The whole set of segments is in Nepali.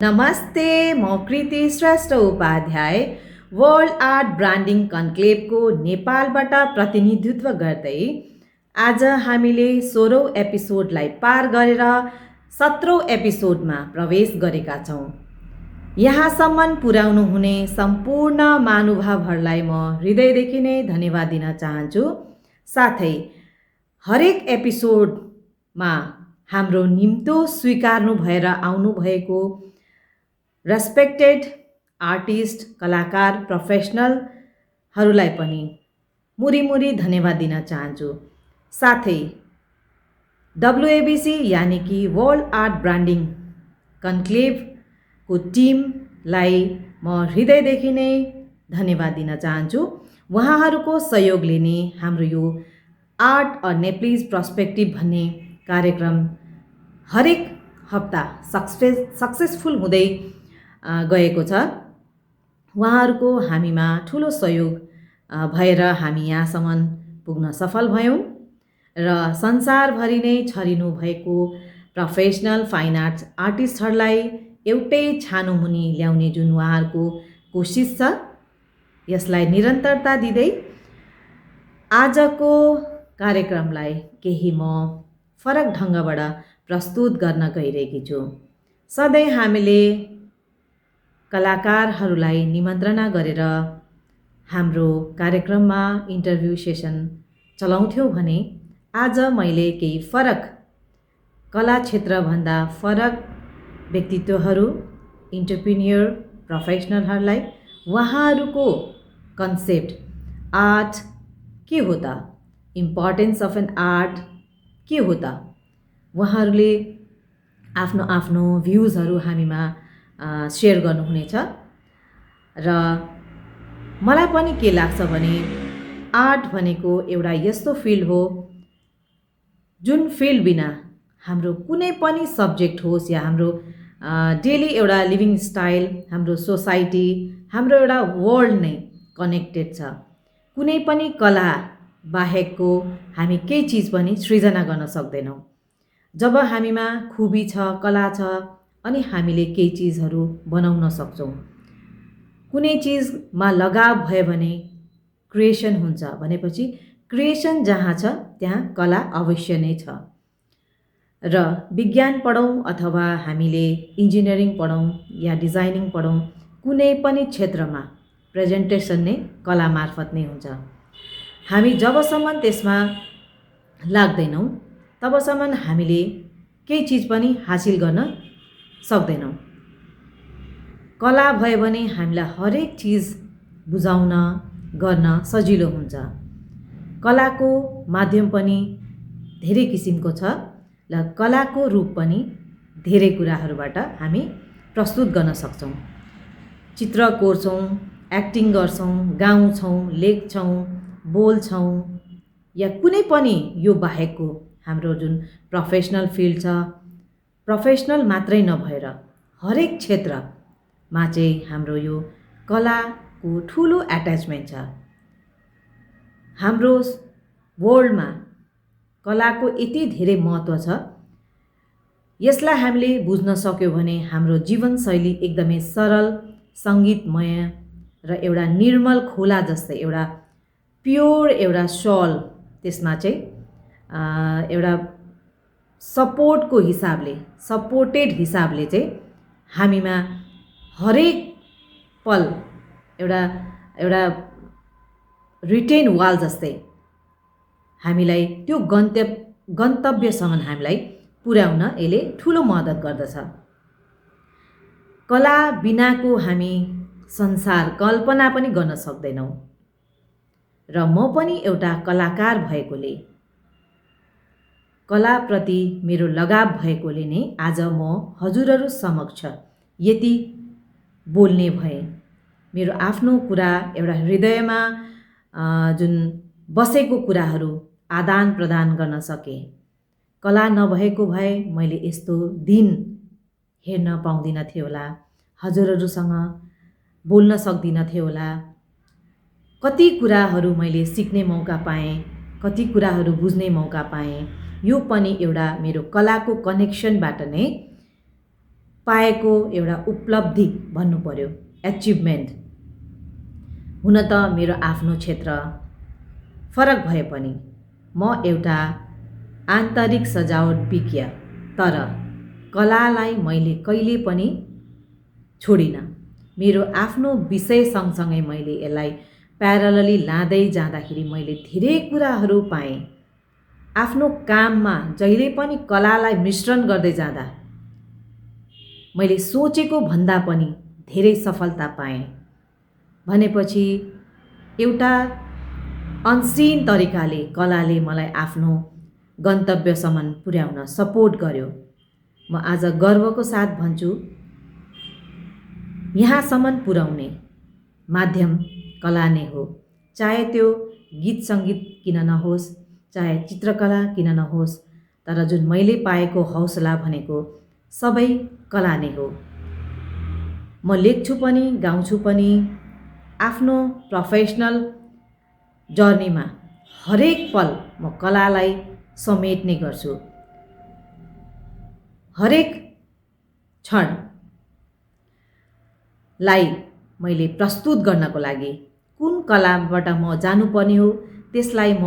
नमस्ते, म Kriti Shrestha Upadhyay world art branding कन्क्लेभको नेपालबाट प्रतिनिधित्व गर्दै आज हामीले 16औं एपिसोडलाई पार गरेर 17औं एपिसोडमा प्रवेश गरेका छौँ। यहाँसम्म पुर्याउनु हुने सम्पूर्ण महानुभावहरूलाई म हृदयदेखि नै धन्यवाद दिन चाहन्छु। साथै हरेक एपिसोडमा हाम्रो निम्तो स्वीकार्नु भएर आउनुभएको रेस्पेक्टेड आर्टिस्ट, कलाकार, प्रोफेसनलहरूलाई पनि मुरी धन्यवाद दिन चाहन्छु। साथै WABC यानि कि वर्ल्ड आर्ट ब्रान्डिङ कन्क्लेभको टिमलाई म हृदयदेखि नै धन्यवाद दिन चाहन्छु। उहाँहरूको सहयोगले नै हाम्रो यो आर्ट अ नेप्लिज पर्सपेक्टिभ भन्ने कार्यक्रम हरेक हप्ता सक्सेसफुल हुँदै गएको छ। उहाँहरूको हामीमा ठुलो सहयोग भएर हामी यहाँसम्म पुग्न सफल भयौँ र संसारभरि नै छरिनु भएको प्रोफेसनल फाइन आर्ट्स आर्टिस्टहरूलाई एउटै छानोमुनि ल्याउने जुन उहाँहरूको कोसिस छ, यसलाई निरन्तरता दिँदै आजको कार्यक्रमलाई केही म फरक ढङ्गबाट प्रस्तुत गर्न गइरहेकी छु। सधैँ हामीले कलाकारहरूलाई निमन्त्रणा गरेर हाम्रो कार्यक्रममा इन्टरभ्यू सेसन चलाउँथ्यौँ भने आज मैले केही फरक कला क्षेत्रभन्दा फरक व्यक्तित्वहरू, इन्टरप्रेन्योर, प्रोफेसनलहरूलाई उहाँहरूको कन्सेप्ट आर्ट के हो त, इम्पोर्टेन्स अफ एन आर्ट के हो त, उहाँहरूले आफ्नो आफ्नो भ्युजहरू हामीमा सेयर गर्नुहुनेछ। र मलाई पनि के लाग्छ भने आर्ट भनेको एउटा यस्तो फिल्ड हो जुन फिल्ड बिना हाम्रो कुनै पनि सब्जेक्ट होस् या हाम्रो डेली एउटा लिभिङ स्टाइल, हाम्रो सोसाइटी, हाम्रो एउटा वर्ल्ड नै कनेक्टेड छ। कुनै पनि कला बाहेकको हामी केही चिज पनि सृजना गर्न सक्दैनौँ। जब हामीमा खुबी छ, कला छ, अनि हामीले केही चिजहरू बनाउन सक्छौँ। कुनै चिजमा लगाव भयो भने क्रिएसन हुन्छ भनेपछि क्रिएसन जहाँ छ त्यहाँ कला अवश्य नै छ। र विज्ञान पढौँ अथवा हामीले इन्जिनियरिङ पढौँ या डिजाइनिङ पढौँ, कुनै पनि क्षेत्रमा प्रेजेन्टेसन नै कला मार्फत नै हुन्छ। हामी जबसम्म त्यसमा लाग्दैनौँ तबसम्म हामीले केही चिज पनि हासिल गर्न सक्दैनौँ। कला भयो भने हामीलाई हरेक चिज बुझाउन गर्न सजिलो हुन्छ। कलाको माध्यम पनि धेरै किसिमको छ र कलाको रूप पनि धेरै कुराहरूबाट हामी प्रस्तुत गर्न सक्छौँ। चित्र कोर्छौँ, एक्टिङ गर्छौँ, गाउँछौँ, लेख्छौँ, बोल्छौँ या कुनै पनि यो बाहेकको हाम्रो जुन प्रोफेसनल फिल्ड छ, प्रोफेसनल मात्रै नभएर हरेक क्षेत्रमा चाहिँ हाम्रो यो कलाको ठुलो एट्याचमेन्ट छ। हाम्रो वर्ल्डमा कलाको यति धेरै महत्त्व छ, यसलाई हामीले बुझ्न सक्यौँ भने हाम्रो जीवनशैली एकदमै सरल, सङ्गीतमय र एउटा निर्मल खोला जस्तै एउटा प्योर एउटा सल, त्यसमा चाहिँ एउटा सपोर्टको हिसाबले, सपोर्टेड हिसाबले चाहिँ हामीमा हरेक पल एउटा एउटा रिटेन वाल जस्तै हामीलाई त्यो गन्तव्यसम्म हामीलाई पुर्याउन यसले ठुलो मद्दत गर्दछ। कला बिनाको हामी संसार कल्पना पनि गर्न सक्दैनौँ र म पनि एउटा कलाकार भएकोले, कलाप्रति मेरो लगाव भएकोले नै आज म हजुरहरू समक्ष यति बोल्ने भएँ। मेरो आफ्नो कुरा एउटा हृदयमा जुन बसेको कुराहरू आदान प्रदान गर्न सकेँ। कला नभएको भए मैले यस्तो दिन हेर्न पाउँदिनँ थियो होला, हजुरहरूसँग बोल्न सक्दिनँ थियो होला। कति कुराहरू मैले सिक्ने मौका पाएँ, कति कुराहरू बुझ्ने मौका पाएँ। यो पनि एउटा मेरो कलाको कनेक्सनबाट नै पाएको एउटा उपलब्धि भन्नु पर्यो, एचिभमेन्ट। हुन त मेरो आफ्नो क्षेत्र फरक भए पनि म एउटा आन्तरिक सजावट विज्ञ, तर कलालाई मैले कहिले पनि छोडिनँ। मेरो आफ्नो विषय सँगसँगै मैले यसलाई प्यारलली लाँदै जाँदाखेरि मैले धेरै कुराहरू पाएँ। आफ्नो काममा जहिले पनि कलालाई मिश्रण गर्दै जाँदा मैले सोचेको भन्दा पनि धेरै सफलता पाएँ। भनेपछि एउटा अनसिन तरिकाले कलाले मलाई आफ्नो गन्तव्यसम्म पुर्याउन सपोर्ट गर्यो। म आज गर्वको साथ भन्छु, यहाँसम्म पुर्याउने माध्यम कला नै हो। चाहे त्यो गीत सङ्गीत किन नहोस्, चाहे चित्रकला किन नहोस्, तर जुन मैले पाएको हौसला भनेको सबै कला नै हो। म लेख्छु पनि, गाउँछु पनि। आफ्नो प्रोफेसनल जर्नीमा हरेक पल म कलालाई समेट्ने गर्छु। हरेक क्षणलाई मैले प्रस्तुत गर्नको लागि कुन कलाबाट म जानुपर्ने हो त्यसलाई म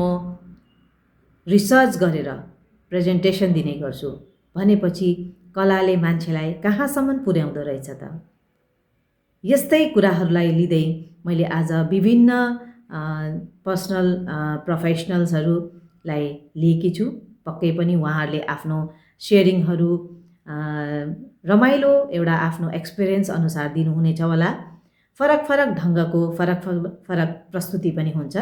रिसर्च गरेर प्रेजेन्टेसन दिने गर्छु। भनेपछि कलाले मान्छेलाई कहाँसम्म पुर्याउँदो रहेछ त। यस्तै कुराहरूलाई लिँदै मैले आज विभिन्न पर्सनल प्रोफेसनल्सहरूलाई लिएकी छु। पक्कै पनि उहाँहरूले आफ्नो सेयरिङहरू रमाइलो एउटा आफ्नो एक्सपिरियन्स अनुसार दिनुहुनेछ होला। फरक फरक ढङ्गको फरक फरक प्रस्तुति पनि हुन्छ।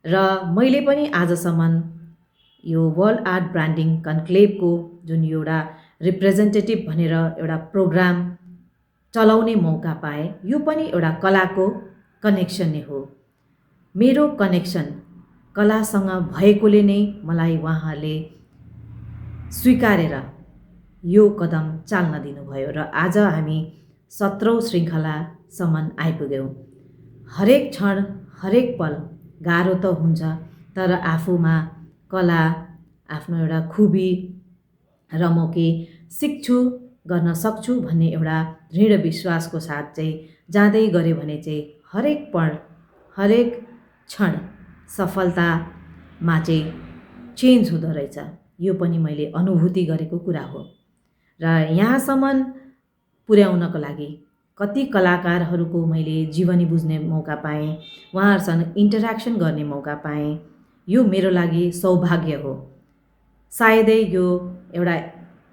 र मैले पनि आजसम्म यो वर्ल्ड आर्ट ब्रान्डिङ कन्क्लेभको जुन एउटा रिप्रेजेन्टेटिभ भनेर एउटा प्रोग्राम चलाउने मौका पाएँ, यो पनि एउटा कलाको कनेक्सन नै हो। मेरो कनेक्सन कलासँग भएकोले नै मलाई उहाँहरूले स्वीकारेर यो कदम चाल्न दिनुभयो र आज हामी 17औं श्रृङ्खलासम्म आइपुग्यौँ। हरेक क्षण हरेक पल गाह्रो त हुन्छ, तर आफूमा कला, आफ्नो एउटा खुबी र म के सिक्छु, गर्न सक्छु भन्ने एउटा दृढ विश्वासको साथ चाहिँ जाँदै गऱ्यो भने चाहिँ हरेक पल हरेक क्षण सफलतामा चाहिँ चेन्ज हुँदो रहेछ। यो पनि मैले अनुभूति गरेको कुरा हो। र यहाँसम्म पुर्याउनको लागि कति कलाकारहरूको मैले जीवनी बुझ्ने मौका पाएँ, उहाँहरूसँग इन्टरेक्सन गर्ने मौका पाएँ। यो मेरो लागि सौभाग्य हो। सायदै यो एउटा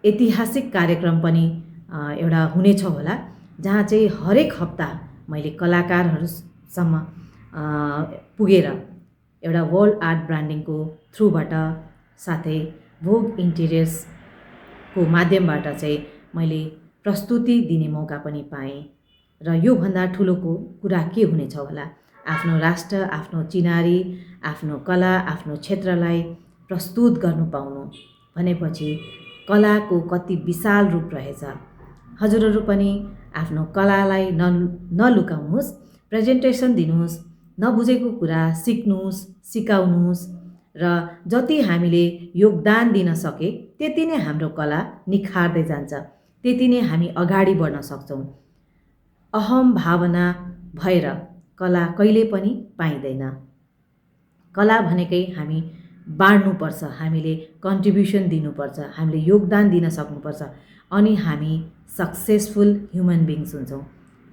ऐतिहासिक कार्यक्रम पनि एउटा हुनेछ होला, जहाँ चाहिँ हरेक हप्ता मैले कलाकारहरूसम्म पुगेर एउटा वर्ल्ड आर्ट ब्रान्डिङको थ्रुबाट साथै भोग इन्टेरियर्सको माध्यमबाट चाहिँ मैले प्रस्तुति दिने मौका पनि पाएँ। र योभन्दा ठुलोको कुरा के हुनेछ होला। आफ्नो राष्ट्र, आफ्नो चिनारी, आफ्नो कला, आफ्नो क्षेत्रलाई प्रस्तुत गर्नु पाउनु भनेपछि कलाको कति विशाल रूप रहेछ। हजुरहरू पनि आफ्नो कलालाई नलुकाउनुहोस्, प्रेजेन्टेसन दिनुहोस्, नबुझेको कुरा सिक्नुहोस्, सिकाउनुहोस् र जति हामीले योगदान दिन सके त्यति नै हाम्रो कला निखार्दै जान्छ, त्यति नै हामी अगाडि बढ्न सक्छौँ। अहम भावना भएर कला कहिले पनि पाइँदैन। कला भनेकै हामी बाँड्नुपर्छ, हामीले कन्ट्रिब्युसन दिनुपर्छ, हामीले योगदान दिन सक्नुपर्छ, अनि हामी सक्सेसफुल ह्युमन बिङ्स हुन्छौँ।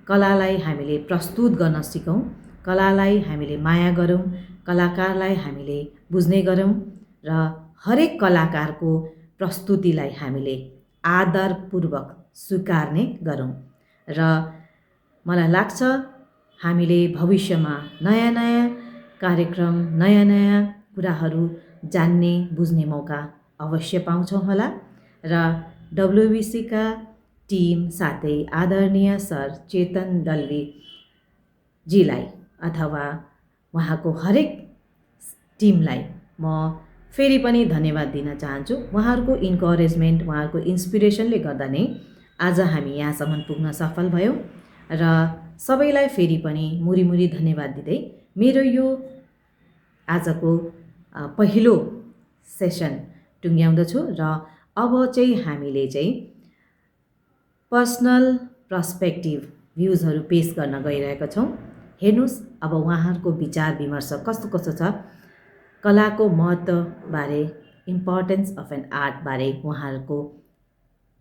कलालाई हामीले प्रस्तुत गर्न सिकौँ, कलालाई हामीले माया गरौँ, कलाकारलाई हामीले बुझ्ने गरौँ र हरेक कलाकारको प्रस्तुतिलाई हामीले आदरपूर्वक स्वीकार्ने गरौँ। र मलाई लाग्छ हामीले भविष्यमा नयाँ नयाँ कार्यक्रम नयाँ नयाँ कुराहरू जान्ने बुझ्ने मौका अवश्य पाउँछौँ होला र WBCका टिम साथै आदरणीय सर चेतन दलवीजीलाई अथवा उहाँको हरेक टिमलाई म फेरि पनि धन्यवाद दिन चाहन्छु। उहाँहरूको इन्करेजमेन्ट, उहाँहरूको इन्सपिरेसनले गर्दा नै आज हामी यहाँसम्म पुग्न सफल भयौँ र सबैलाई फेरि पनि मुरी धन्यवाद दिँदै मेरो यो आजको पहिलो सेसन टुङ्ग्याउँदछु र अब चाहिँ हामीले चाहिँ पर्सनल पर्सपेक्टिभ भ्युजहरू पेश गर्न गइरहेका छौँ। हेर्नुहोस् अब उहाँहरूको विचार विमर्श कस्तो कस्तो छ, कलाको महत्त्वबारे, इम्पोर्टेन्स अफ एन आर्ट बारे उहाँहरूको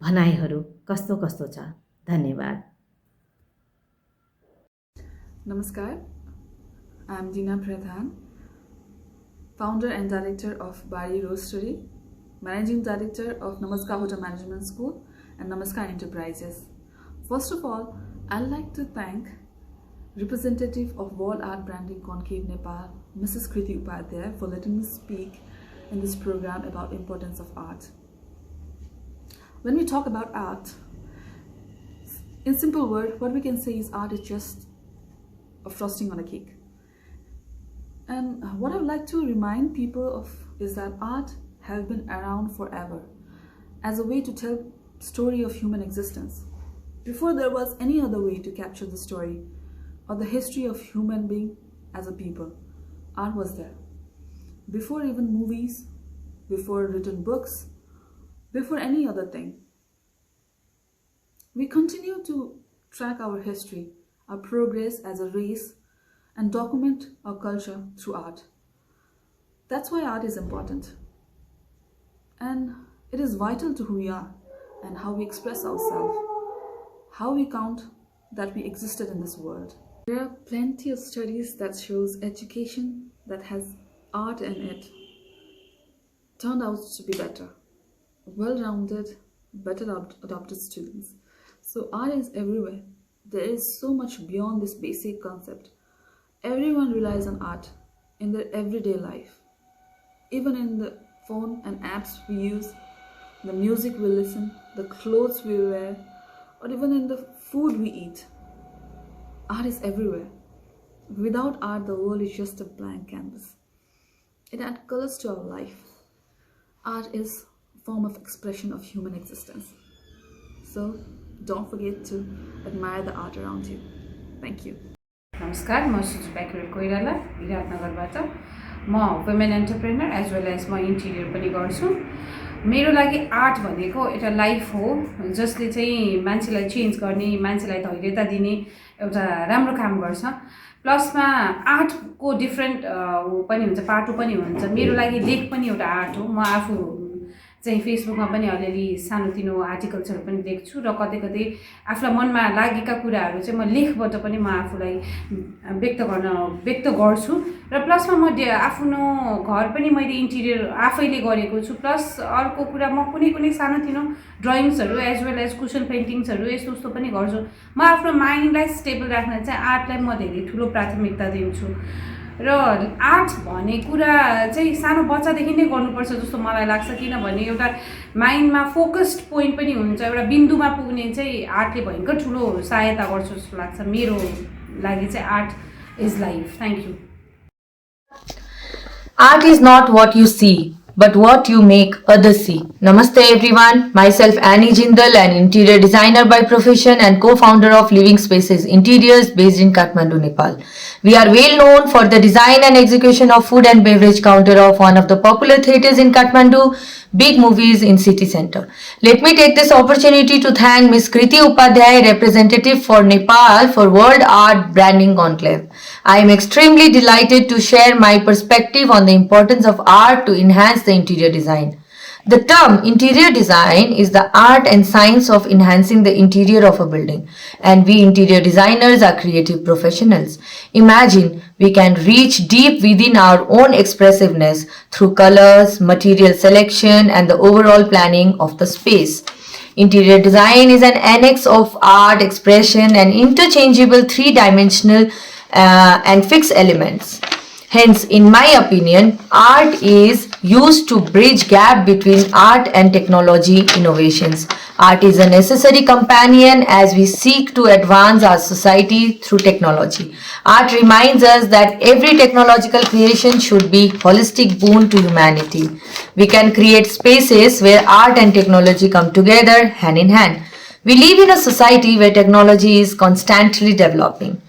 भनाइहरू कस्तो कस्तो छ। धन्यवाद। Namaskar, I am Dina Pradhan, founder and director of Bari Roastery, managing director of Namaskar Hotel Management School and Namaskar Enterprises. First of all, I'd like to thank representative of World Art Branding Conclave Nepal, Mrs. Kriti Upadhyay, for letting me speak in this program about importance of art. When we talk about art, in simple word, what we can say is art is just a frosting on a cake. And what I would like to remind people of is that art has been around forever as a way to tell story of human existence. Before there was any other way to capture the story or the history of human being as a people, art was there. Before even movies, before written books, before any other thing. We continue to track our history, our progress as a race, and document our culture through art. That's why art is important. And it is vital to who we are and how we express ourselves, how we count that we existed in this world. There are plenty of studies that shows education that has art in it turned out to be better, well-rounded, better adopted students. So art is everywhere. There is so much beyond this basic concept. Everyone relies on art in their everyday life. Even in the phone and apps we use, the music we listen, the clothes we wear, or even in the food we eat. Art is everywhere. Without art, the world is just a blank canvas. It adds colors to our life. Art is a form of expression of human existence. So don't forget to admire the art around you. Thank you. नमस्कार, म सुजुबा कोइराला विराटनगरबाट। म women entrepreneur as well as म इन्टिरियर पनि गर्छु। मेरो लागि आर्ट भनेको एउटा लाइफ हो जसले चाहिँ मान्छेलाई चेन्ज गर्ने, मान्छेलाई धैर्यता दिने एउटा राम्रो काम गर्छ। प्लसमा आर्टको डिफ्रेन्ट पनि हुन्छ, पाटो पनि हुन्छ। मेरो लागि लेख पनि एउटा आर्ट हो। म आफू चाहिँ फेसबुकमा पनि अलिअलि सानोतिनो आर्टिकल्सहरू पनि लेख्छु र कतै कतै आफूलाई मनमा लागेका कुराहरू चाहिँ म लेखबाट पनि म आफूलाई व्यक्त गर्छु। र प्लसमा म आफ्नो घर पनि मैले इन्टिरियर आफैले गरेको छु। प्लस अर्को कुरा म कुनै सानोतिनो ड्रइङ्सहरू एज वेल एज कुसन पेन्टिङ्सहरू यस्तो पनि गर्छु। म आफ्नो माइन्डलाई स्टेबल राख्न चाहिँ आर्टलाई म धेरै ठुलो प्राथमिकता दिन्छु। र आर्ट भन्ने कुरा चाहिँ सानो बच्चादेखि नै गर्नुपर्छ जस्तो मलाई लाग्छ, किनभने एउटा माइन्डमा फोकस्ड पोइन्ट पनि हुन्छ, एउटा बिन्दुमा पुग्ने चाहिँ आर्टले भयङ्कर ठुलो सहायता गर्छ जस्तो लाग्छ। मेरो लागि चाहिँ art is life. Thank you. Art is not what you see, but what you make others see. Namaste everyone, myself Annie Jindal, an interior designer by profession and co-founder of Living Spaces Interiors based in Kathmandu, Nepal. We are well known for the design and execution of food and beverage counter of one of the popular theatres in Kathmandu, Big Movies in city center. Let me take this opportunity to thank Ms. Kriti Upadhyay, representative for Nepal for World Art Branding Conclave. I am extremely delighted to share my perspective on the importance of art to enhance the interior design. The term interior design is the art and science of enhancing the interior of a building, and we interior designers are creative professionals. Imagine we can reach deep within our own expressiveness through colors, material selection, and the overall planning of the space. Interior design is an annex of art expression and interchangeable three-dimensional and fixed elements. Hence, in my opinion, art is used to bridge gap between art and technology innovations. Art is a necessary companion as we seek to advance our society through technology. Art reminds us that every technological creation should be holistic boon to humanity. We can create spaces where art and technology come together hand in hand. We live in a society where technology is constantly developing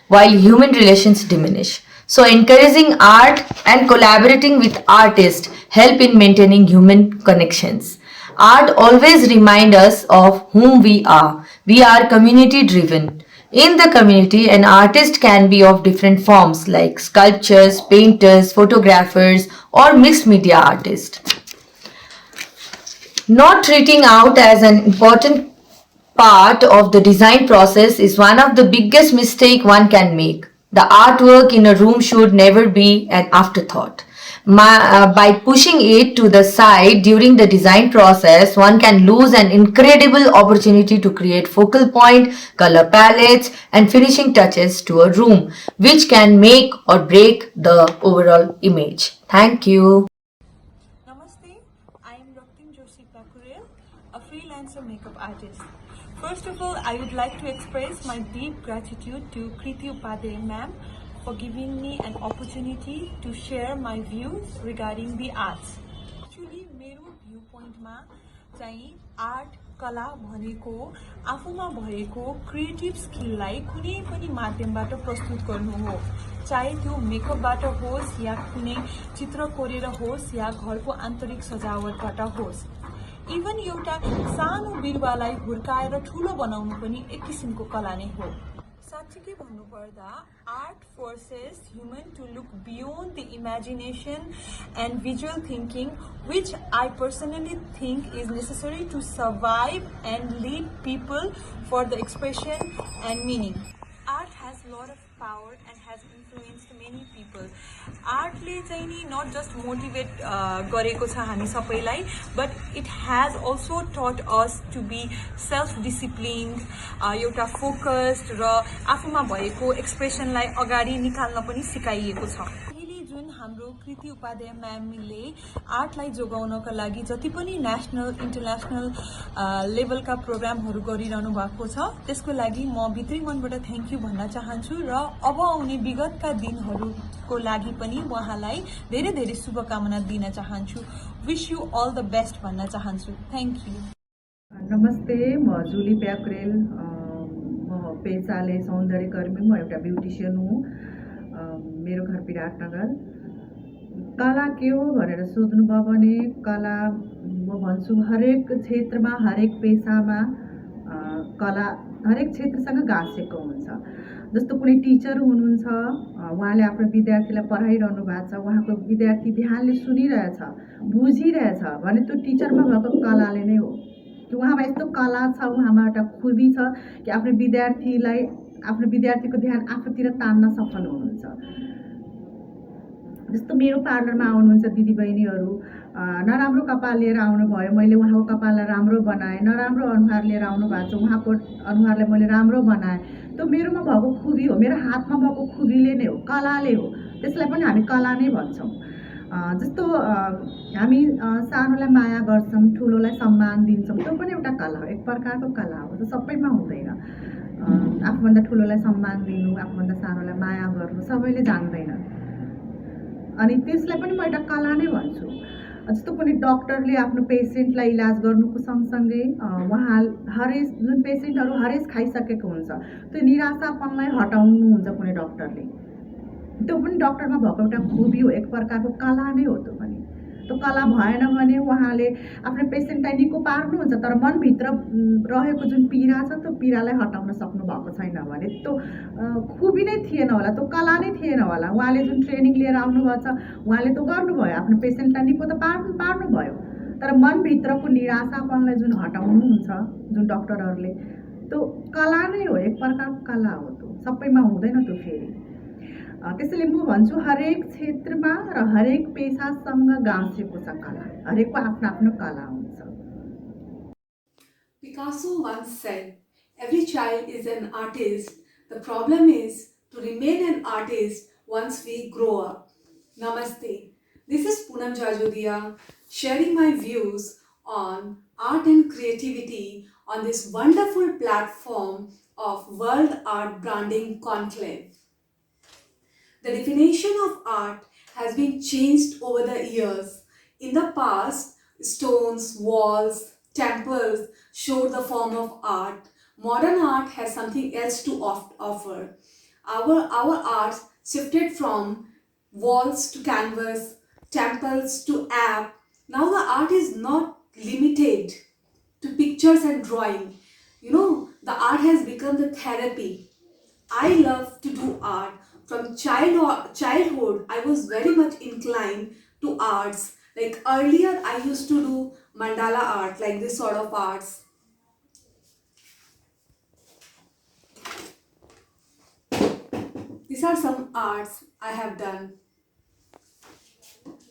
while human relations diminish. So, encouraging art and collaborating with artists help in maintaining human connections. Art always reminds us of whom we are. We are community driven. In the community, an artist can be of different forms like sculptures, painters, photographers, or mixed media artists. Not treating out as an important part of the design process is one of the biggest mistake one can make. The artwork in a room should never be an afterthought. By pushing it to the side during the design process, one can lose an incredible opportunity to create focal point, color palettes, and finishing touches to a room, which can make or break the overall image. Thank you. Namaste, I am Raktim Joshi Pakurel, a freelancer makeup artist. First of all, I would like to express my deep gratitude to Kriti Upadhyay ma'am for giving me an opportunity to share my views regarding the arts. Actually, मेरो viewpointमा चाहिँ आर्ट कला भनेको आफूमा भएको क्रिएटिभ स्किललाई कुनै पनि माध्यमबाट प्रस्तुत गर्नु हो, चाहे त्यो मेकअपबाट होस् या कुनै चित्र कोरेर होस् या घरको आन्तरिक सजावटबाट होस्। इभन एउटा सानो बिरुवालाई हुर्काएर ठूलो बनाउनु पनि एक किसिमको कला नै हो। साच्चै भन्नुपर्दा art forces human to look beyond the imagination and visual thinking, which I personally think is necessary to survive and lead people for the expression and meaning. Art has a lot of power and has influenced many people. आर्टले चाहिँ नि not just motivate गरेको छ हामी सबैलाई, but it has also taught us to be self disciplined, एउटा focused र आफूमा भएको एक्सप्रेसनलाई अगाडि निकाल्न पनि सिकाइएको छ। जुन हाम्रो कृति उपाध्याय म्यामले आर्टलाई जोगाउनका लागि जति पनि नेशनल इन्टरनेशनल लेभलका प्रोग्रामहरू गरिरहनु भएको छ त्यसको लागि म भित्री मनबाट थ्यांक यू भन्न चाहन्छु र अब आउने विगतका दिनहरूको लागि पनि उहाँलाई धेरै धेरै शुभकामना दिन चाहन्छु। Wish you all the best भन्न चाहन्छु। Thank you. नमस्ते, म जुली प्याकुरेल, म पेसाले सौन्दर्यकर्मी, म एउटा ब्युटिसियन हुँ। मेरो घर विराटनगर। कला के हो भनेर सोध्नुभयो भने कला म भन्छु हरेक क्षेत्रमा हरेक पेसामा कला हरेक क्षेत्रसँग गाँसेको हुन्छ। जस्तो कुनै टिचर हुनुहुन्छ, उहाँले आफ्नो विद्यार्थीलाई पढाइरहनु भएको छ, उहाँको विद्यार्थी ध्यानले सुनिरहेछ, बुझिरहेछ भने त्यो टिचरमा भएको कलाले नै हो कि उहाँमा यस्तो कला छ, उहाँमा एउटा खुबी छ कि आफ्नो विद्यार्थीको ध्यान आफूतिर तान्न सफल हुनुहुन्छ। जस्तो मेरो पार्लरमा आउनुहुन्छ दिदीबहिनीहरू, नराम्रो कपाल लिएर आउनुभयो, मैले उहाँको कपाललाई राम्रो बनाएँ, नराम्रो अनुहार लिएर आउनु भएको छ, उहाँको अनुहारलाई मैले राम्रो बनाएँ। त्यो मेरोमा भएको खुबी हो, मेरो हातमा भएको खुबीले नै हो, कलाले हो। त्यसलाई पनि हामी कला नै भन्छौँ। जस्तो हामी सानोलाई माया गर्छौँ, ठुलोलाई सम्मान दिन्छौँ, त्यो पनि एउटा कला हो, एक प्रकारको कला हो। त्यो सबैमा हुँदैन। आफूभन्दा ठुलोलाई सम्मान दिनु, आफूभन्दा सानोलाई माया गर्नु सबैले जान्दैन, अनि त्यसलाई पनि म एउटा कला नै भन्छु। जस्तो कुनै डक्टरले आफ्नो पेसेन्टलाई इलाज गर्नुको सँगसँगै उहाँ हरेस जुन पेसेन्टहरू हरेस खाइसकेको हुन्छ त्यो निराशापनलाई हटाउनुहुन्छ कुनै डक्टरले, त्यो पनि डक्टरमा भएको एउटा खुबी हो, एक प्रकारको कला नै हो। त्यो पनि त्यो कला भएन भने उहाँले आफ्नो पेसेन्टलाई निको पार्नुहुन्छ तर मनभित्र रहेको जुन पीडा छ त्यो पीडालाई हटाउन सक्नु भएको छैन भने त्यो खुबी नै थिएन होला, त्यो कला नै थिएन होला। उहाँले जुन ट्रेनिङ लिएर आउनुभएको छ उहाँले त गर्नुभयो, आफ्नो पेसेन्टलाई निको त पार्नुभयो, तर मनभित्रको निराशापनलाई जुन हटाउनुहुन्छ जुन डक्टरहरूले, त्यो कला नै हो, एक प्रकारको कला हो। त्यो सबैमा हुँदैन त्यो फेरि। त्यसैले म भन्छु हरेक क्षेत्रमा र हरेक पेसासँग गाँसेको छ कला, हरेकको आफ्नो आफ्नो कला हुन्छ। Picasso once said, every child is an artist. The problem is to remain an artist once we grow up. Namaste. This is Poonam Jajodia sharing my views on art and creativity on this wonderful platform of World Art Branding Conclave. The definition of art has been changed over the years. In the past, stones, walls, temples showed the form of art. Modern art has something else to offer. Our art shifted from walls to canvas, temples to app. Now the art is not limited to pictures and drawing. The art has become the therapy. I love to do art. From childhood, I was very much inclined to arts. Like earlier, I used to do mandala art, like this sort of arts. These are some arts I have done.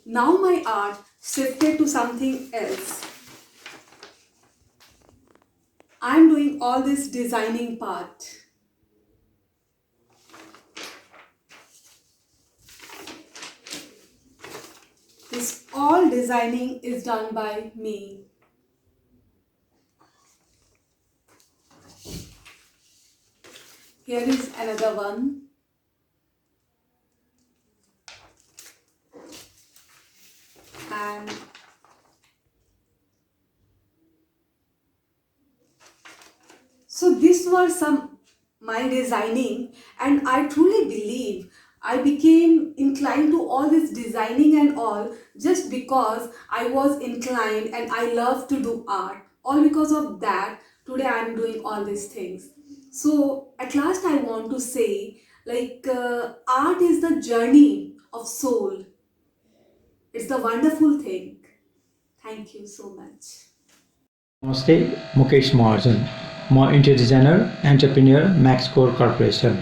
Now my art shifted to something else. I am doing all this designing part. This all designing is done by me. Here is another one. And so these were some my designing, and I truly believe I became inclined to all this designing and all just because I was inclined and I love to do art. All because of that, today I am doing all these things. So at last I want to say, art is the journey of soul. It's the wonderful thing. Thank you so much. नमस्ते, मुकेश महर्जन, म interior designer entrepreneur Maxcore corporation.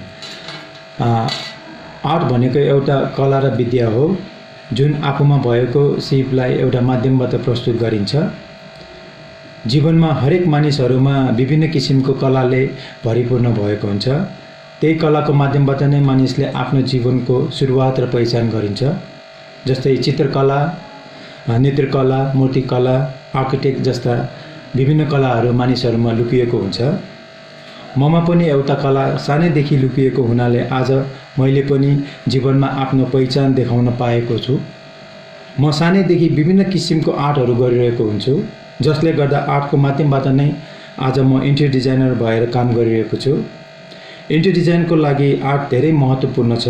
Art भनेको एउटा कला र विद्या हो जुन आफूमा भएको सिपलाई एउटा माध्यमबाट प्रस्तुत गरिन्छ। जीवनमा हरेक मानिसहरूमा विभिन्न किसिमको कलाले भरिपूर्ण भएको हुन्छ। त्यही कलाको माध्यमबाट नै मानिसले आफ्नो जीवनको सुरुवात र पहिचान गरिन्छ। जस्तै चित्रकला, नृत्यकला, मूर्तिकला, आर्किटेक्ट जस्ता विभिन्न कलाहरू मानिसहरूमा लुकिएको हुन्छ। ममा पनि एउटा कला सानैदेखि लुकिएको हुनाले आज मैले पनि जीवनमा आफ्नो पहिचान देखाउन पाएको छु। म सानैदेखि विभिन्न किसिमको आर्टहरू गरिरहेको हुन्छु, जसले गर्दा आर्टको माध्यमबाट नै आज म इन्टेरियर डिजाइनर भएर काम गरिरहेको छु। इन्टेरियर डिजाइनको लागि आर्ट धेरै महत्त्वपूर्ण छ,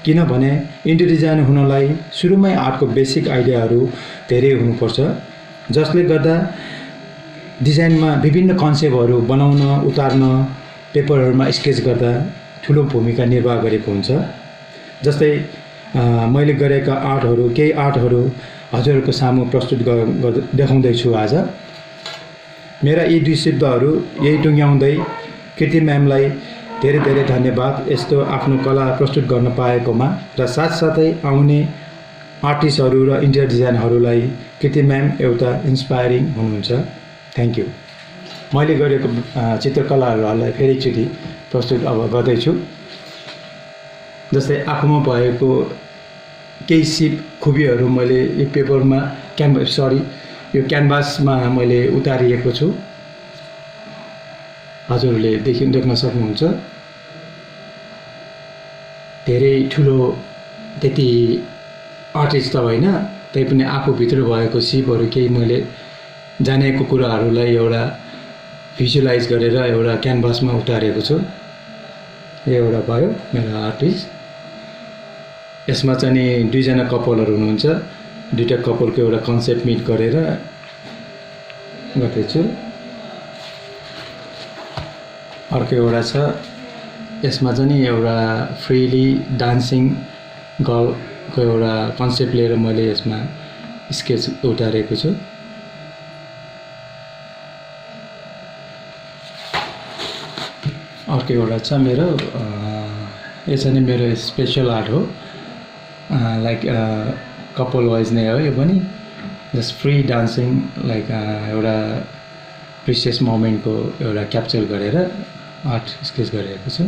किनभने इन्टेरियर डिजाइन हुनलाई सुरुमै आर्टको बेसिक आइडियाहरू धेरै हुनुपर्छ, जसले गर्दा डिजाइनमा विभिन्न कन्सेप्टहरू बनाउन, उतार्न, पेपरहरूमा स्केच गर्दा ठुलो भूमिका निर्वाह गरेको हुन्छ। जस्तै मैले गरेका केही आर्टहरू हजुरहरूको सामु प्रस्तुत देखाउँदैछु आज। मेरा यी दुई शब्दहरू यही टुङ्ग्याउँदै कृति म्यामलाई धेरै धेरै धन्यवाद यस्तो आफ्नो कला प्रस्तुत गर्न पाएकोमा, र साथसाथै आउने आर्टिस्टहरू र इन्टेरियर डिजाइनहरूलाई कृति म्याम एउटा इन्स्पायरिङ हुनुहुन्छ। Thank you. मैले गरेको चित्रकलाहरूलाई फेरि एकचोटि प्रस्तुत अब गर्दैछु। जस्तै आफूमा भएको केही सिप खुबीहरू मैले यो पेपरमा यो क्यानभासमा मैले उतारिएको छु। हजुरहरूले देख्न सक्नुहुन्छ। धेरै ठुलो त्यति आर्टिस्ट त होइन, तैपनि आफूभित्र भएको सिपहरू केही मैले जानेको कुराहरूलाई एउटा भिजुअलाइज गरेर एउटा क्यानभासमा उतारेको छु। यो एउटा भयो मेरो आर्टिस्ट। यसमा चाहिँ नि दुईजना कपलहरू हुनुहुन्छ, दुईटा कपलको एउटा कन्सेप्ट मिट गरेर गर्दैछु। अर्को एउटा छ, यसमा चाहिँ नि एउटा फ्रिली डान्सिङ गर्लको एउटा कन्सेप्ट लिएर मैले यसमा स्केच उतारेको छु। अर्को एउटा छ मेरो, यो चाहिँ मेरो स्पेसल आर्ट हो, लाइक कपल वाइज नै हो। यो पनि जस्ट फ्री डान्सिङ, लाइक एउटा प्रिसियस मोमेन्टको एउटा क्याप्चर गरेर आर्ट स्केच गरिरहेको छु।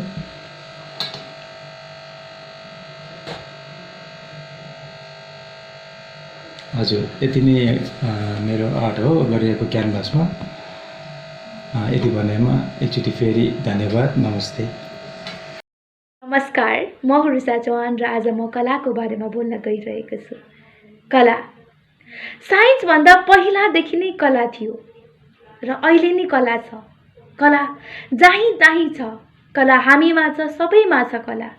हजुर, यति नै मेरो आर्ट हो गरिएको क्यानभासमा। यति भनेमा एकचोटि फेरि धन्यवाद, नमस्ते। नमस्कार, म रुचा चौहान र आज म कलाको बारेमा बोल्न गइरहेको छु। कला साइन्सभन्दा पहिलादेखि नै कला थियो र अहिले नै कला छ। कला जहीँ तहीँ छ, कला हामीमा छ, सबैमा छ कला।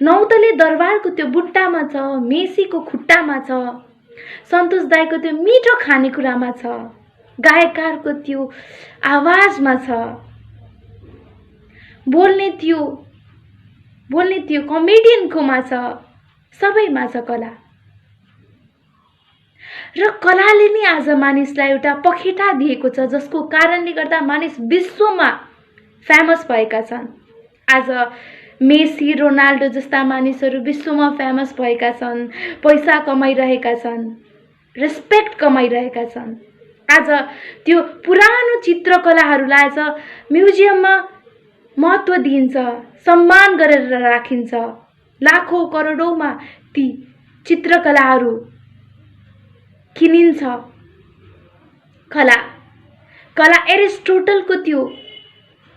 नौतले दरबारको त्यो बुट्टामा छ, मेसीको खुट्टामा छ, सन्तोष दाईको त्यो मिठो खानेकुरामा छ, गायककारको त्यो आवाजमा छ, बोल्ने त्यो कमेडियनकोमा छ, सबैमा छ कला। र कलाले नै आज मानिसलाई एउटा पखेटा दिएको छ, जसको कारणले गर्दा मानिस विश्वमा फेमस भएका छन्। आज मेसी, रोनाल्डो जस्ता मानिसहरू विश्वमा फेमस भएका छन्, पैसा कमाइरहेका छन्, रेस्पेक्ट कमाइरहेका छन्। आज त्यो पुरानो चित्रकलाहरूलाई आज म्युजियममा महत्त्व दिइन्छ, सम्मान गरेर राखिन्छ। लाखौँ करोडौँमा ती चित्रकलाहरू किनिन्छ। कला एरिस्टोटलको त्यो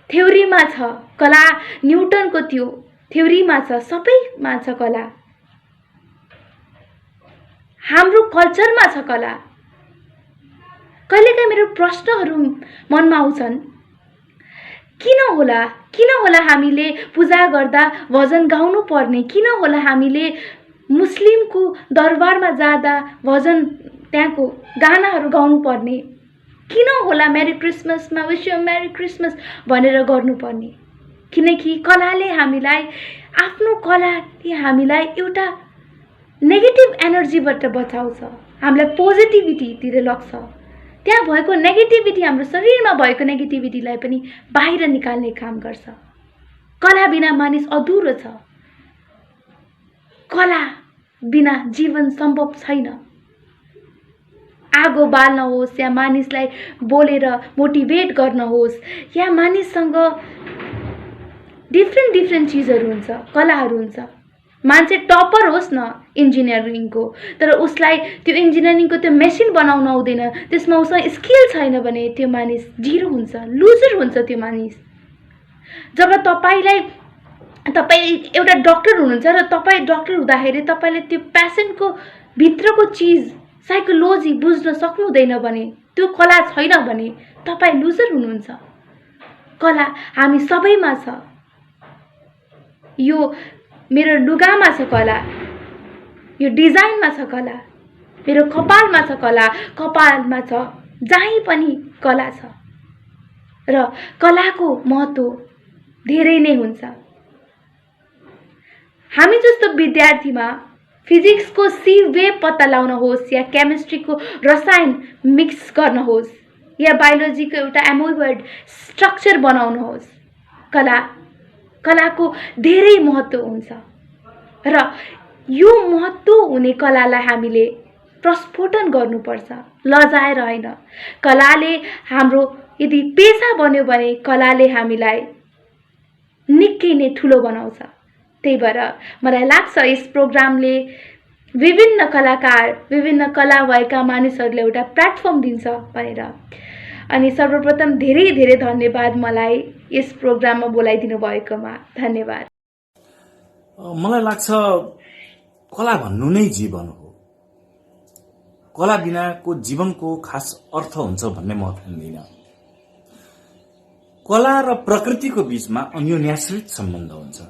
थ्योरीमा छ, कला न्युटनको त्यो थ्योरीमा छ, सबैमा छ कला। हाम्रो कल्चरमा छ कला। कहिलेकाहीँ मेरो प्रश्नहरू मनमा आउँछन्, किन होला हामीले पूजा गर्दा भजन गाउनु पर्ने? किन होला हामीले मुस्लिमको दरबारमा जाँदा भजन, त्यहाँको गानाहरू गाउनु पर्ने? किन होला मेरी क्रिसमसमा विश यु मेरी क्रिसमस भनेर गर्नुपर्ने? किनकि कलाले हामीलाई, आफ्नो कलाले हामीलाई एउटा नेगेटिभ एनर्जीबाट बचाउँछ, हामीलाई पोजिटिभिटीतिर लग्छ। त्यहाँ भएको नेगेटिभिटी, हाम्रो शरीरमा भएको नेगेटिभिटीलाई पनि बाहिर निकाल्ने काम गर्छ। कला बिना मानिस अधुरो छ। कला बिना जीवन सम्भव छैन। आगो बाल्न होस् या मानिसलाई बोलेर मोटिभेट गर्न होस् या मानिससँग डिफ्रेन्ट चिजहरू हुन्छ, कलाहरू हुन्छ। मान्छे टपर होस् न इन्जिनियरिङको, तर उसलाई त्यो इन्जिनियरिङको त्यो मेसिन बनाउन आउँदैन, त्यसमा उसँग स्किल छैन भने त्यो मानिस जिरो हुन्छ, लुजर हुन्छ त्यो मानिस। जब तपाईँ एउटा डक्टर हुनुहुन्छ र तपाईँ डक्टर हुँदाखेरि तपाईँले त्यो पेसेन्टको भित्रको चिज, साइकोलोजी बुझ्न सक्नु हुँदैन भने, त्यो कला छैन भने तपाईँ लुजर हुनुहुन्छ। कला हामी सबैमा छ। यो मेरो लुगामा छ कला, यो डिजाइनमा छ कला, मेरो कपालमा छ कला, कपालमा छ, जहीँ पनि कला छ। र कलाको महत्त्व धेरै नै हुन्छ। हामी जस्तो विद्यार्थीमा फिजिक्सको सी वेव पत्ता लगाउन होस् या केमिस्ट्रीको रसायन मिक्स गर्न होस् या बायोलोजीको एउटा एमोइबर्ड स्ट्रक्चर बनाउन होस्, कलाको धेरै महत्त्व हुन्छ। र यो महत्त्व हुने कलालाई हामीले प्रस्फोटन गर्नुपर्छ, लजाएर होइन। कलाले हाम्रो यदि पेसा बन्यो भने कलाले हामीलाई निकै नै ठुलो बनाउँछ। त्यही भएर मलाई लाग्छ यस प्रोग्रामले विभिन्न कलाकार, विभिन्न कला भएका मानिसहरूले एउटा प्लेटफर्म दिन्छ भनेर। अनि सर्वप्रथम धेरै धेरै धन्यवाद मलाई यस प्रोग्राममा बोलाइदिनु भएकोमा। धन्यवाद। मलाई लाग्छ कला भन्नु नै जीवन हो। कला बिनाको जीवनको खास अर्थ हुन्छ भन्ने म ठान्दिनँ। कला र प्रकृतिको बीचमा अन्योन्याश्रित सम्बन्ध हुन्छ।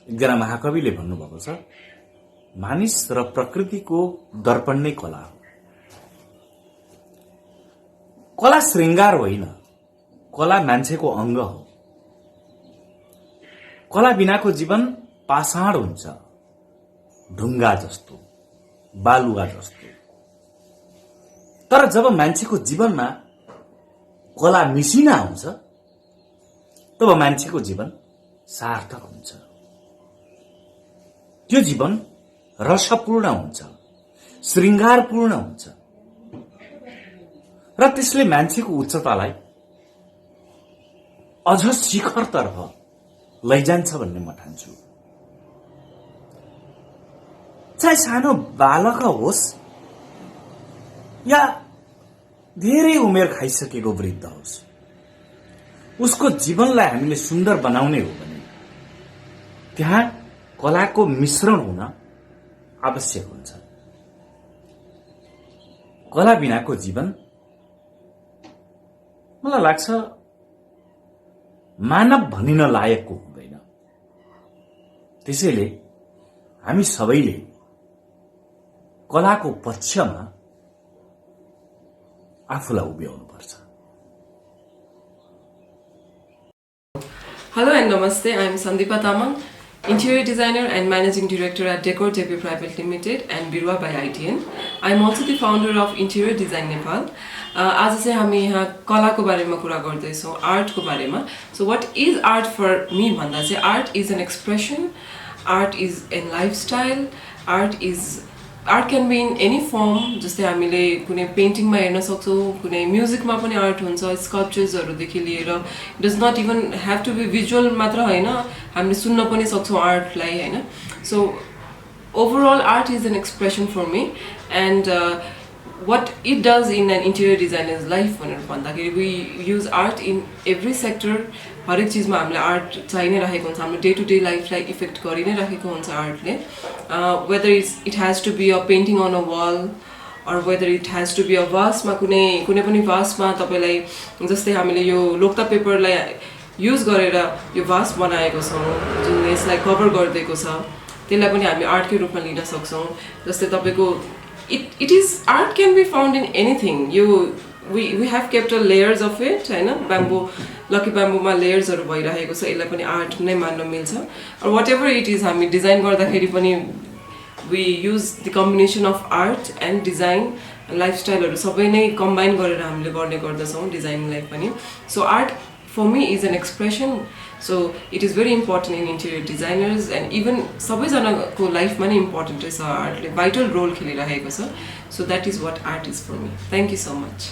एकजना महाकविले भन्नुभएको छ, मानिस र प्रकृतिको दर्पण नै कला हो। कला श्रृंगार होइन, कला मान्छेको अङ्ग हो। कला बिनाको जीवन पाषाण हुन्छ, ढुङ्गा जस्तो, बालुवा जस्तो। तर जब मान्छेको जीवनमा कला मिसिन आउँछ तब मान्छेको जीवन सार्थक हुन्छ। त्यो जीवन रसपूर्ण हुन्छ, श्रृंगारपूर्ण हुन्छ र त्यसले मान्छेको उच्चतालाई अझ शिखरतर्फ लैजान्छ भन्ने म ठान्छु। चाहे सानो बालक होस् या धेरै उमेर खाइसकेको वृद्ध होस्, उसको जीवनलाई हामीले सुन्दर बनाउने हो भने त्यहाँ कलाको मिश्रण हुन आवश्यक हुन्छ। कला बिनाको जीवन मलाई लाग्छ मानव भनिन लायकको हुँदैन। त्यसैले हामी सबैले कलाको पक्षमा आफूलाई उभ्याउनुपर्छ। Hello and Namaste, I am Sandeepa Tamang, Interior Designer and Managing Director at Decor JP Private Limited and Birua by ITN. I am also the founder of Interior Design Nepal. आज चाहिँ हामी यहाँ कलाको बारेमा कुरा गर्दैछौँ, आर्टको बारेमा। So what is art for me भन्दा चाहिँ art is an expression, art is a lifestyle, art can be in any form। जस्तै हामीले कुनै पेन्टिङमा हेर्न सक्छौँ, कुनै म्युजिकमा पनि आर्ट हुन्छ, स्कल्पचर्सहरूदेखि लिएर it does not even have to be visual मात्र होइन, हामीले सुन्न पनि सक्छौँ आर्टलाई होइन। So overall art is an expression for me and what it does in an interior designer's life भनेर भन्दाखेरि we use art in every sector। हरेक चिजमा हामीले आर्ट चाहिँ नै राखेको हुन्छ, हाम्रो डे टु डे लाइफलाई इफेक्ट गरि नै राखेको हुन्छ आर्टले। Whether it has to be a painting on a wall or whether it has to be a वासमा कुनै पनि वासमा तपाईलाई जस्तै हामीले यो लोकता पेपरलाई युज गरेर यो वास बनाएको छौँ जुन यसलाई कभर गरिदिएको छ, त्यसलाई पनि हामी आर्टकै रूपमा लिन सक्छौँ। जस्तै तपाईको it is art can be found in anything। we have kept a layers of it हैन, bamboo lucky bamboo मा layers हरु भइरहेको छ, यसलाई पनि आर्ट नै मान्न मिल्छ। or whatever it is हामी डिजाइन गर्दाखेरि पनि we use the combination of art and design, lifestyle हरु सबै नै कम्बाइन गरेर हामीले गर्ने गर्दछौँ डिजाइनलाई पनि। so art for me is an expression, so it is very important in interior designers and even सबैजनाको लाइफमा नै इम्पोर्टेन्ट छ, आर्टले भाइटल रोल खेलिरहेको छ। so that is what art is for me। thank you so much।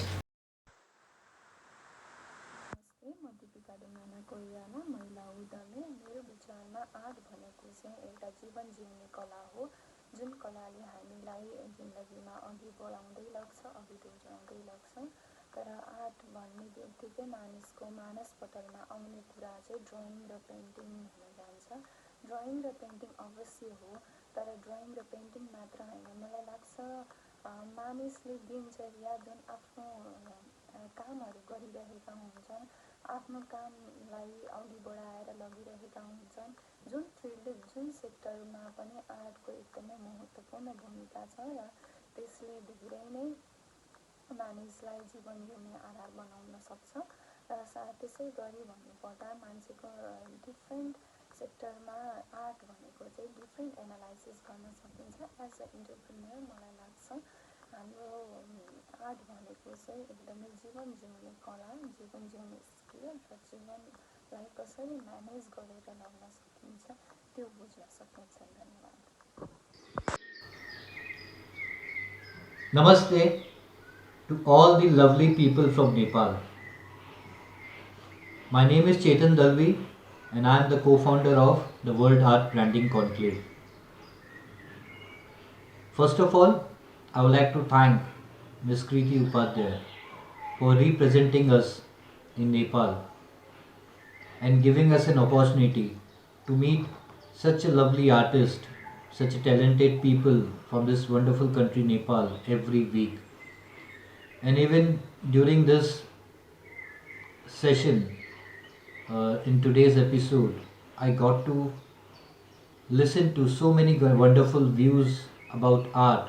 म दीपिका डुमाना कोरियामा महिला उद्यमी। मेरो विचारमा आर्ट भनेको चाहिँ एउटा जीवन जिउने कला हो, जुन कलाले हामीलाई जिन्दगीमा अघि बढाउँदै लाग्छ, अघि डोर्याउँदै लाग्छ। तर आर्ट भन्ने बित्तिकै मानिसको मानसपटलमा आउने कुरा चाहिँ ड्रइङ र पेन्टिङ हुन जान्छ। ड्रइङ र पेन्टिङ अवश्य हो, तर ड्रइङ र पेन्टिङ मात्र होइन। मलाई लाग्छ मानिसले दिनचर्या जुन आफ्नो कामहरू गरिरहेका हुन्छन्, आफ्नो कामलाई अघि बढाएर लगिरहेका हुन्छन्, जुन फिल्ड जुन सेक्टरमा पनि आर्टको एकदमै महत्त्वपूर्ण भूमिका छ र त्यसले धेरै नै मानिसलाई जीवन जिउने आधार बनाउन सक्छ। र त्यसै गरी भन्नुपर्दा मान्छेको डिफ्रेन्ट सेक्टरमा आर्ट भनेको चाहिँ डिफ्रेन्ट एनालाइसिस गर्न सकिन्छ। एज अ इन्टरप्रेन्योर मलाई लाग्छ हाम्रो आर्ट भनेको चाहिँ एकदमै जीवन जिउने कला, जीवन जिउने स्किल र जीवनलाई कसरी म्यानेज गरेर लग्न सकिन्छ त्यो बुझ्न सकिन्छ। धन्यवाद। Namaste to all the lovely people from Nepal. My name is Chetan Dalvi and I am the co-founder of the World Art Branding Conclave. First of all, I would like to thank Ms. Kriti Upadhyay for representing us in Nepal and giving us an opportunity to meet such a lovely artist, such a talented people from this wonderful country Nepal every week. And even during this session, in today's episode, I got to listen to so many wonderful views about art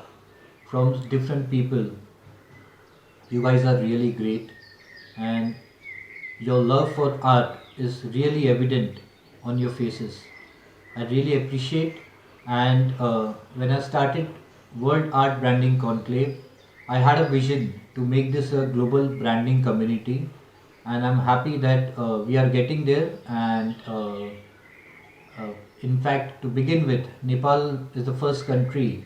from different people. You guys are really great and your love for art is really evident on your faces. I really appreciate, and when I started World Art Branding Conclave, I had a vision to make this a global branding community, and I'm happy that we are getting there. And in fact, to begin with, Nepal is the first country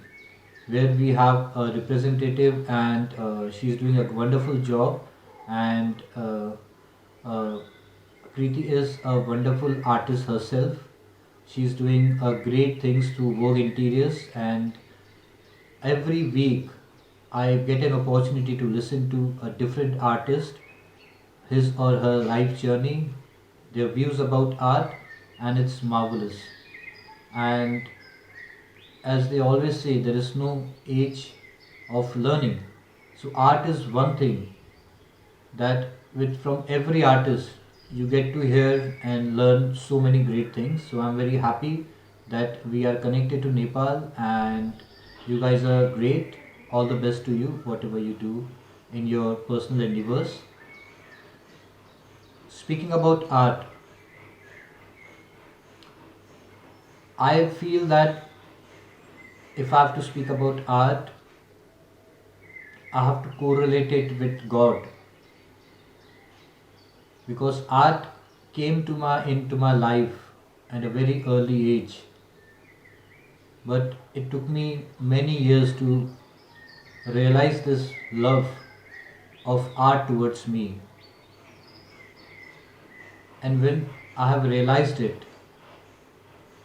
where we have a representative, and she's doing a wonderful job. And Kriti is a wonderful artist herself. She's doing great things to Vogue Interiors, and every week I get an opportunity to listen to a different artist, his or her life journey, their views about art, and it's marvelous. And as they always say, there is no age of learning. So art is one thing that with from every artist you get to hear and learn so many great things. So I'm very happy that we are connected to Nepal and you guys are great. All the best to you, whatever you do in your personal endeavors. Speaking about art, I feel that if I have to speak about art, I have to correlate it with God, because art came to my into my life at a very early age, but it took me many years to realize this love of art towards me. And when I have realized it,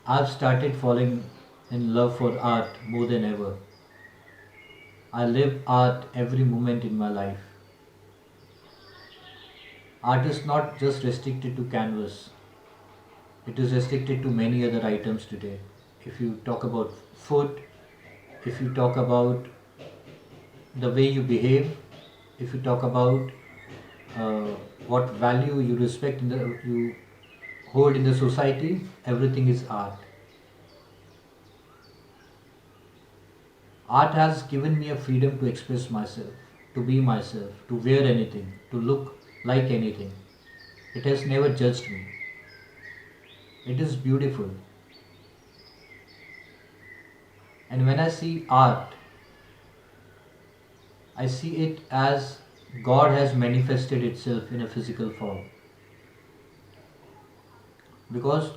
I've started falling in love for art more than ever. I live art every moment in my life. Art is not just restricted to canvas, it is restricted to many other items today. If you talk about food, if you talk about the way you behave, if you talk about uh, what value you respect in you hold in the society, everything is art. Art has given me a freedom to express myself, to be myself, to wear anything, to look like anything. It has never judged me. It is beautiful. And when I see art, I see it as God has manifested itself in a physical form. Because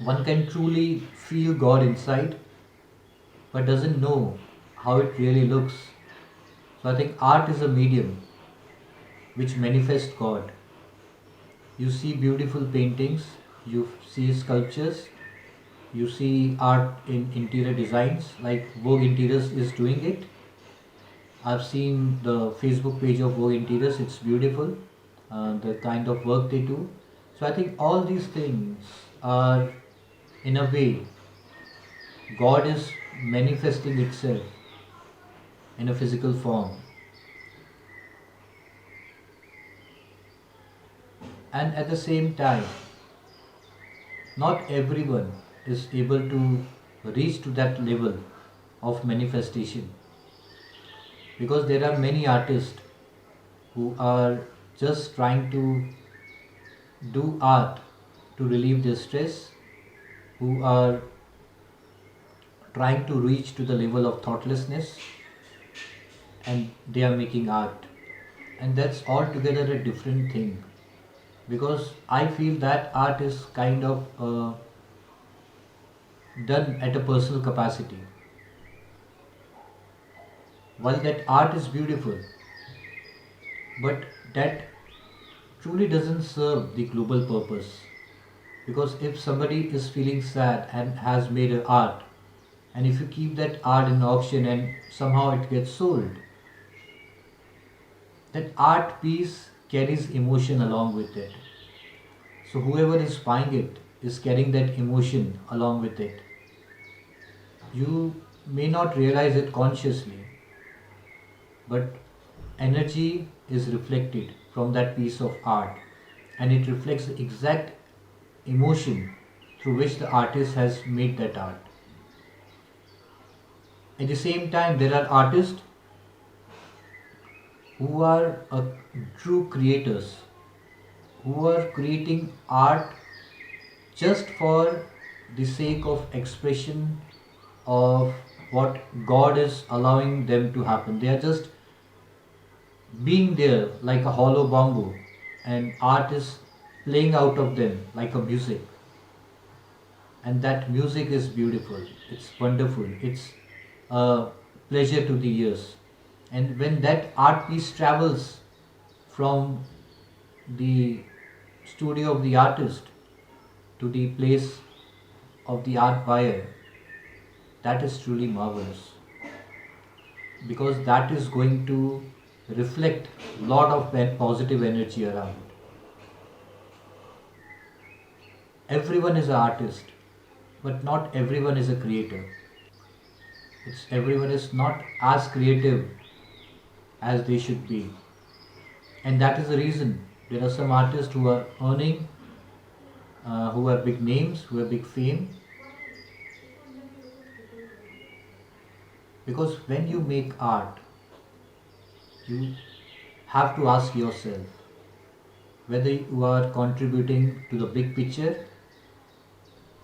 one can truly feel God inside but doesn't know how it really looks. So I think art is a medium which manifests God. You see beautiful paintings, you see sculptures, you see art in interior designs like Vogue Interiors is doing it. I've seen the Facebook page of Vogue Interiors, it's beautiful, the kind of work they do. So I think all these things are, in a way, God is manifesting itself in a physical form. And at the same time, not everyone is able to reach to that level of manifestation, because there are many artists who are just trying to do art to relieve their stress, who are trying to reach to the level of thoughtlessness, and they are making art. And that's altogether a different thing, because I feel that art is kind of done at a personal capacity. While that art is beautiful, but that truly doesn't serve the global purpose. Because if somebody is feeling sad and has made an art, and if you keep that art in auction and somehow it gets sold, that art piece carries emotion along with it. So whoever is buying it is carrying that emotion along with it. You may not realize it consciously, but energy is reflected from that piece of art, and it reflects the exact emotion through which the artist has made that art. At the same time, there are artists who are true creators, who are creating art just for the sake of expression of what God is allowing them to happen. They are just being there like a hollow bamboo, and art is playing out of them like a music. And that music is beautiful, it's wonderful, it's a pleasure to the ears. And when that art piece travels from the studio of the artist to the place of the art buyer, that is truly marvelous. because that is going to reflect lot of positive energy around. Everyone is an artist, but not everyone is a creator. Everyone is not as creative as they should be. And that is the reason there are some artists who are earning, who have big names, who have big fame. Because when you make art, you have to ask yourself whether you are contributing to the big picture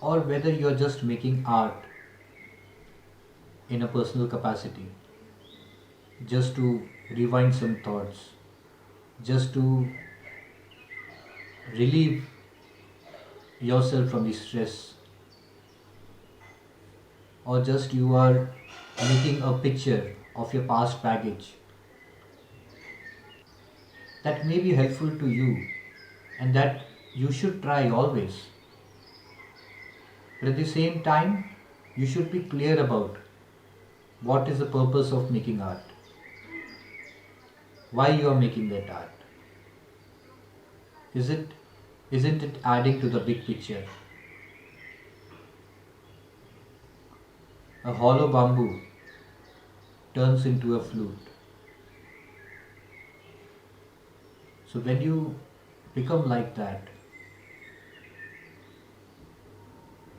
or whether you are just making art in a personal capacity, just to rewind some thoughts, just to relieve yourself from the stress, or just you are making a picture of your past baggage. That may be helpful to you and that you should try always. But at the same time, you should be clear about what is the purpose of making art, why you are making that art. Isn't it adding to the big picture? A hollow bamboo turns into a flute. So when you become like that,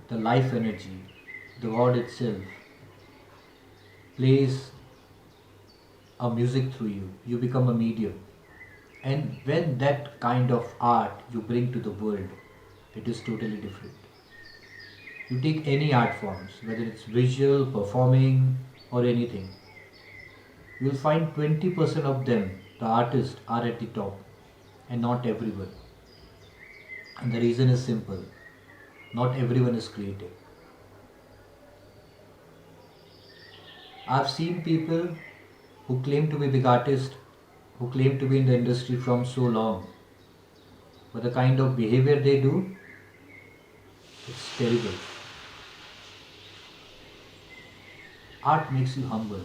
the life energy, the God itself, plays a music through you. You become a medium. And when that kind of art you bring to the world, it is totally different. You take any art forms, whether it's visual, performing, or anything, you'll find 20% of them, the artists, are at the top, and not everyone. And the reason is simple: not everyone is creative. I've seen people who claim to be big artists, who claim to be in the industry from so long, but the kind of behavior they do, it's terrible. Art makes you humble.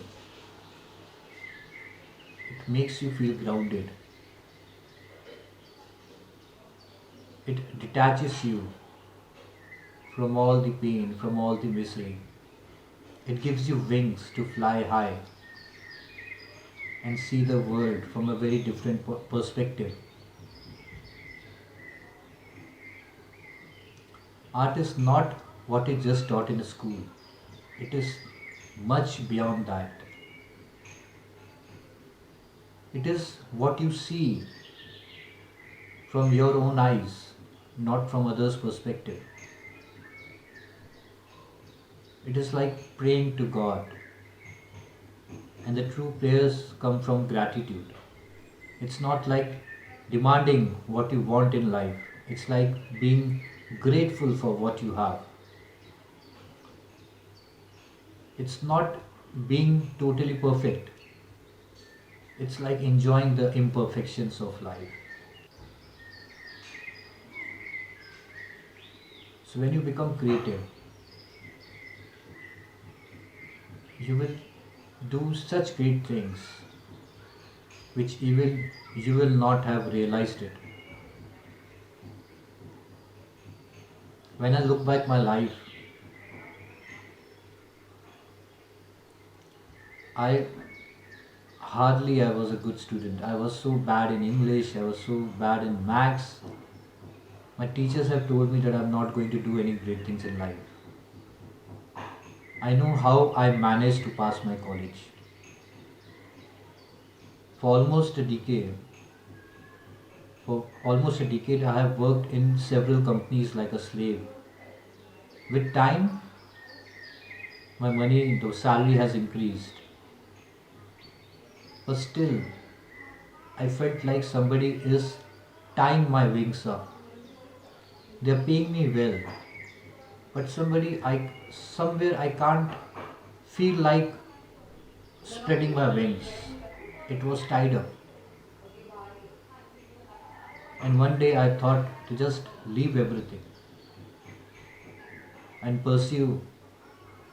It makes you feel grounded. It detaches you from all the pain, from all the misery. It gives you wings to fly high and see the world from a very different perspective. Art is not what is just taught in a school. It is much beyond that. It is what you see from your own eyes, not from others' perspective. It is like praying to God. And the true prayers come from gratitude. It's not like demanding what you want in life. It's like being grateful for what you have. It's not being totally perfect. It's like enjoying the imperfections of life. So when you become creative, you will do such great things which even you will not have realized it. When I look back my life, I was a good student. I was so bad in English, I was so bad in maths. My teachers have told me that I'm not going to do any great things in life. I know how I managed to pass my college. For almost a decade, I have worked in several companies like a slave. With time, my money, the salary has increased. But still, I felt like somebody is tying my wings up. They're paying me well, but somewhere I can't feel like spreading my wings. It was tied up. And one day I thought to just leave everything and pursue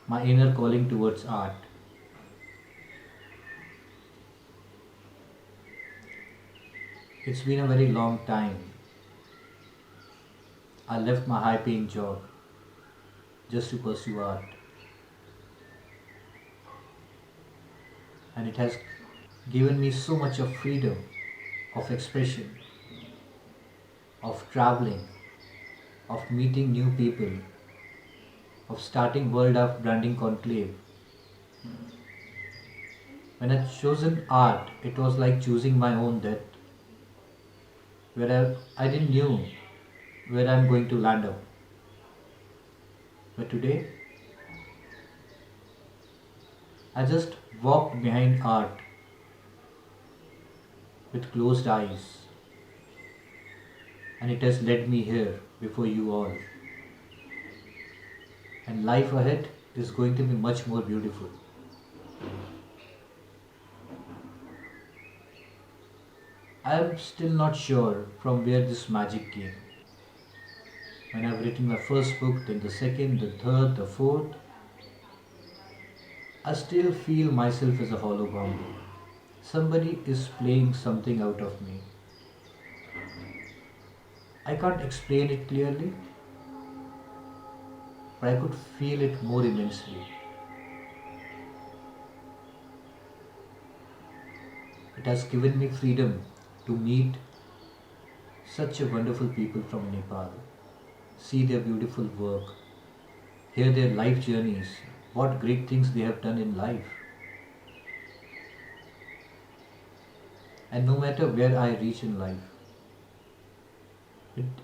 my inner calling towards art. It's been a very long time. I left my high paying job just to pursue art. And it has given me so much of freedom, of expression, of traveling, of meeting new people, of starting World of Branding Conclave. When I chosen art, it was like choosing my own death, where I didn't knew where I'm going to land up. But today, I just walked behind art with closed eyes, and it has led me here before you all. And life ahead is going to be much more beautiful. I am still not sure from where this magic came. When I've written my first book, then the second, the third, the fourth, I still feel myself as a hollow bamboo. Somebody is playing something out of me. I can't explain it clearly, but I could feel it more immensely. It has given me freedom to meet such a wonderful people from Nepal, see their beautiful work, hear their life journeys, what great things they have done in life. And no matter where I reach in life,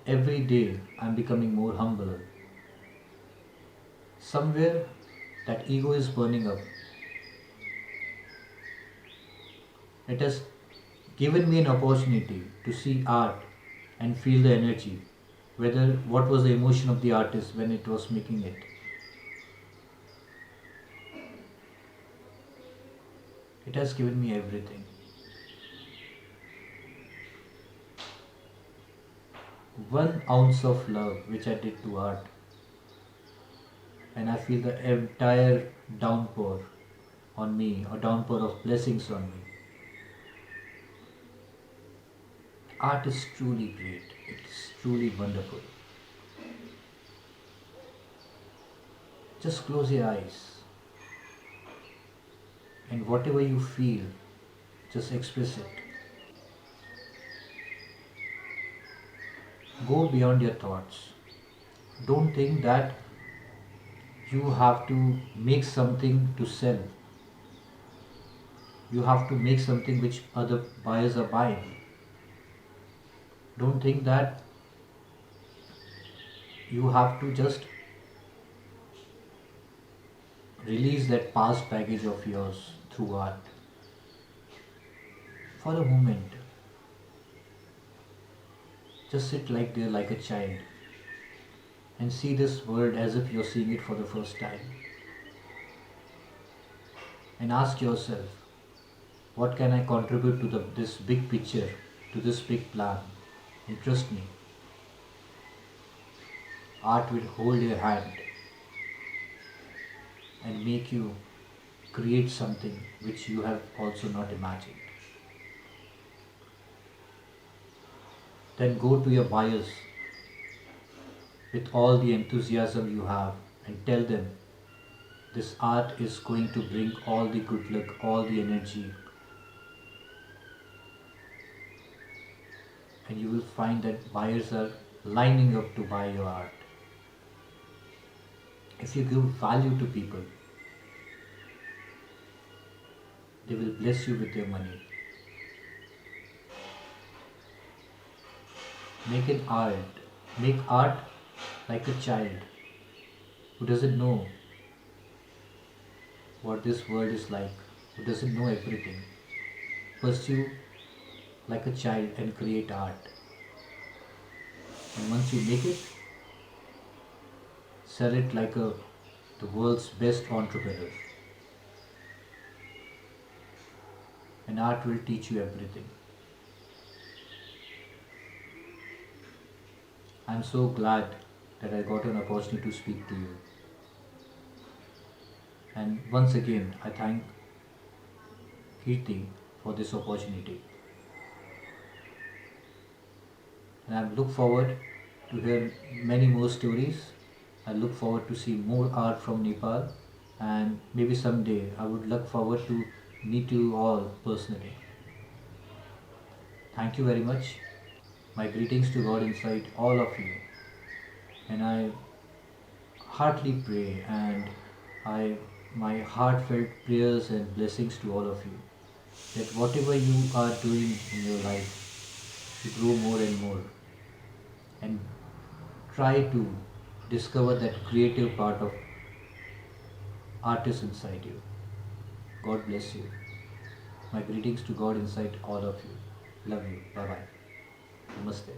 every day I'm becoming more humble. Somewhere that ego is burning up. It has given me an opportunity to see art and feel the energy, whether what was the emotion of the artist when it was making it. It has given me everything. One ounce of love which I did to art, and I feel the entire downpour on me, a downpour of blessings on me. Art is truly great. It's truly wonderful. Just close your eyes, and whatever you feel, just express it. Go beyond your thoughts. Don't think that you have to make something to sell. You have to make something which other buyers are buying. Don't think that you have to just release that past baggage of yours through art. For a moment, just sit like there like a child and see this world as if you're seeing it for the first time. And ask yourself, what can I contribute to this big picture, to this big plan? And trust me, art will hold your hand and make you create something which you have also not imagined. Then go to your buyers with all the enthusiasm you have and tell them this art is going to bring all the good luck, all the energy, and you will find that buyers are lining up to buy your art. If you give value to people, they will bless you with their money. Make art like a child who doesn't know what this world is like, who doesn't know everything. Pursue like a child and create art. And once you make it, sell it like the world's best entrepreneur. And art will teach you everything. I'm so glad that I got an opportunity to speak to you. And once again, I thank Kirti for this opportunity. And I look forward to hear many more stories. I look forward to see more art from Nepal, and maybe someday I would look forward to meet you all personally. Thank you very much. My greetings to God inside all of you. And I heartily pray, and I my heartfelt prayers and blessings to all of you, that whatever you are doing in your life, you grow more and more, and try to discover that creative part of artist inside you. God bless you. My greetings to God inside all of you. Love you. Bye bye. Namaste.